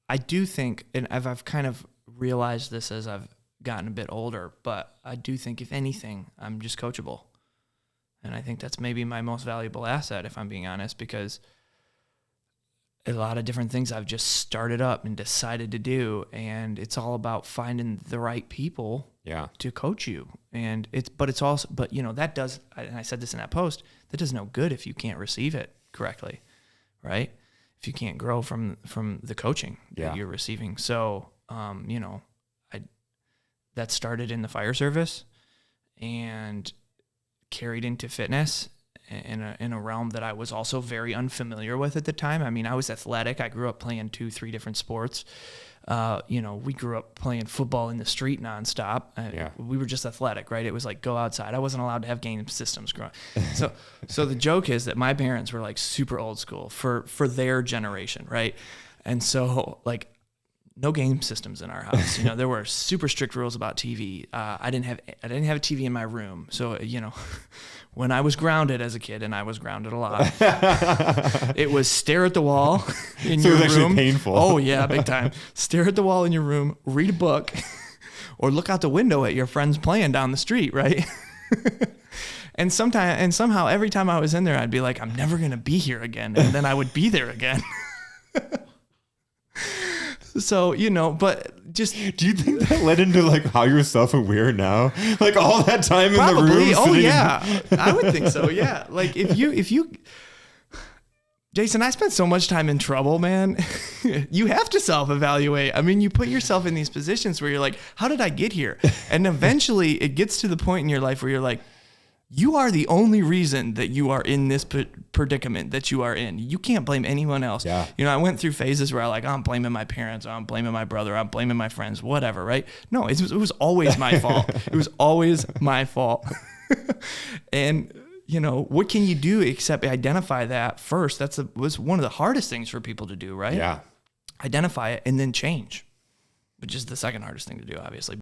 I do think, and I've kind of realized this as I've gotten a bit older, but I do think if anything, I'm just coachable. And I think that's maybe my most valuable asset, if I'm being honest, because a lot of different things I've just started up and decided to do. And it's all about finding the right people to coach you. And but you know, that does, and I said this in that post, that does no good if you can't receive it correctly, right? If you can't grow from the coaching that you're receiving. So, you know, that started in the fire service and carried into fitness in a realm that I was also very unfamiliar with at the time. I mean, I was athletic. I grew up playing 2-3 different sports. You know, we grew up playing football in the street nonstop. We were just athletic, right? It was like go outside. I wasn't allowed to have game systems growing. So the joke is that my parents were like super old school for their generation, right? And so like no game systems in our house. You know, there were super strict rules about TV. I didn't have a TV in my room. So, you know, when I was grounded as a kid, and I was grounded a lot, it was stare at the wall in your room. So it was actually painful. Oh yeah, big time. Stare at the wall in your room, read a book, or look out the window at your friends playing down the street, right? And somehow every time I was in there, I'd be like, I'm never going to be here again. And then I would be there again. So, you know, but just... Do you think that led into like how you're self-aware now? Like all that time in the room? Oh, yeah. I would think so, yeah. Like if you... Jason, I spent so much time in trouble, man. You have to self-evaluate. I mean, you put yourself in these positions where you're like, how did I get here? And eventually it gets to the point in your life where you're like, you are the only reason that you are in this predicament that you are in. You can't blame anyone else. Yeah. You know, I went through phases where I'm blaming my parents, I'm blaming my brother, I'm blaming my friends, whatever, right? No, it was always my fault. It was always my fault. And, you know, what can you do except identify that first? Was one of the hardest things for people to do, right? Yeah. Identify it and then change, which is the second hardest thing to do, obviously.